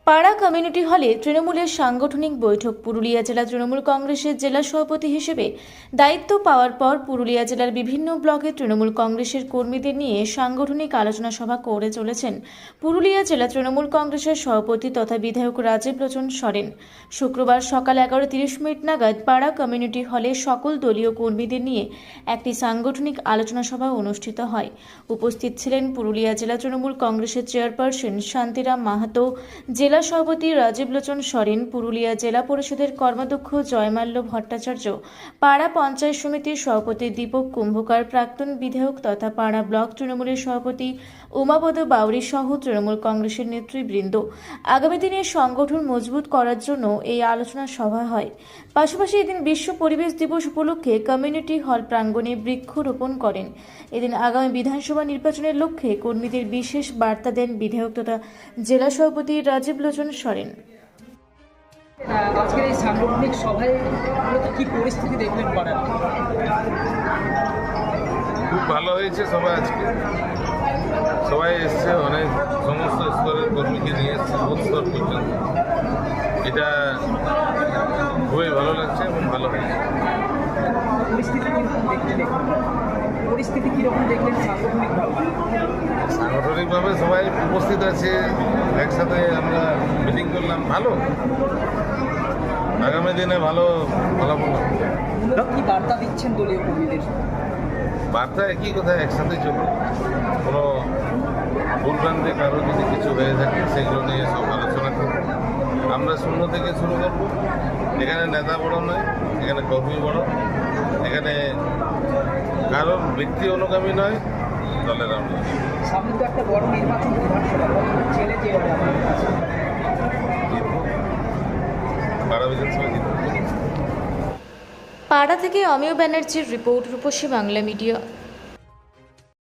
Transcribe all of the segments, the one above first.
পাড়া কমিউনিটি হলে তৃণমূলের সাংগঠনিক বৈঠক। পুরুলিয়া জেলা তৃণমূল কংগ্রেসের জেলা সভাপতি হিসেবে দায়িত্ব পাওয়ার পর পুরুলিয়া জেলার বিভিন্ন ব্লকে তৃণমূল কংগ্রেসের কর্মীদের নিয়ে সাংগঠনিক আলোচনা সভা করে চলেছেন পুরুলিয়া জেলা তৃণমূল কংগ্রেসের সভাপতি তথা বিধায়ক রাজীব লোচন সরেন। শুক্রবার সকাল 11:30 নাগাদ পাড়া কমিউনিটি হলে সকল দলীয় কর্মীদের নিয়ে একটি সাংগঠনিক আলোচনা সভা অনুষ্ঠিত হয়। উপস্থিত ছিলেন পুরুলিয়া জেলা তৃণমূল কংগ্রেসের চেয়ারপারসন শান্তিরাম মাহাতো, জেলা সভাপতি রাজীব লোচন সরেন, পুরুলিয়া জেলা পরিষদের কর্মাধ্যক্ষ জয়মাল্য ভট্টাচার্য, পাড়া পঞ্চায়েত সমিতির সভাপতি দীপক কুম্ভকার, প্রাক্তন বিধায়ক তথা পাড়া ব্লক তৃণমূলের সভাপতি উমাপদ বাউরি সহ তৃণমূল কংগ্রেসের নেতৃবৃন্দ। আগামী দিনে সংগঠন মজবুত করার জন্য এই আলোচনা সভা হয়। পাশাপাশি এদিন বিশ্ব পরিবেশ দিবস উপলক্ষে কমিউনিটি হল প্রাঙ্গণে বৃক্ষরোপণ করেন। এদিন আগামী বিধানসভা নির্বাচনের লক্ষ্যে কর্মীদের বিশেষ বার্তা দেন বিধায়ক তথা জেলা সভাপতি রাজীব লোচন সরেন। আজকের এই সাংগঠনিক সভায় মূলত কি পরিস্থিতি দেখলেন পাড়ার? খুব ভালো হয়েছে সবাই, আজকে সবাই এসছে, অনেক সমস্ত স্তরের কর্মীকে নিয়ে এসছে, বুথ স্তর পর্যন্ত। এটা খুবই ভালো লাগছে এবং ভালো হয়েছে। পরিস্থিতি কীরকম দেখলেন সাংগঠনিকভাবে? সাংগঠনিকভাবে সবাই উপস্থিত আছে, একসাথে আমরা মিটিং করলাম, ভালো। আগামী দিনে ভালো ফলাফল হবে। কি বার্তা দিচ্ছেন দলীয় কর্মীদের? বার্তা একই কথা, একসাথে চলুন। কোনো ভুলভ্রান্তি কারো যদি কিছু হয়ে থাকে সেগুলো নিয়ে সব আলোচনা করব। আমরা শূন্য থেকে শুরু করব। এখানে নেতা বড় নয়, এখানে কর্মী বড়, এখানে কারোর ব্যক্তি অনুগামী নয়, দলের আমরা। সামনে তো একটা বড় নির্বাচন, বিধানসভা ছেলে যে পাড়া বিধানসভা জিতব। পাড়া থেকে অমিয় ব্যানার্জির রিপোর্ট, রূপসী বাংলা মিডিয়া।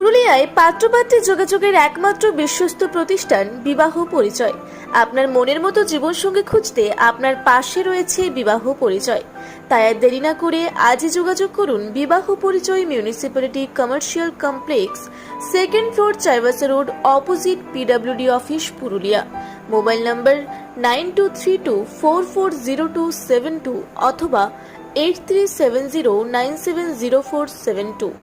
পুরুলিয়ায় পাত্রপাত্রী যোগাযোগের একমাত্র বিশ্বস্ত প্রতিষ্ঠান বিবাহ পরিচয়। আপনার মনের মতো জীবনসঙ্গী খুঁজতে আপনার পাশে রয়েছে বিবাহ পরিচয়। তাই আর দেরি না করে আজই যোগাযোগ করুন বিবাহ পরিচয়, municipality commercial complex, 2nd floor, Chaibasa road, opposite PWD office, Purulia. Mobile নম্বর 9232440272 অথবা 8370970472।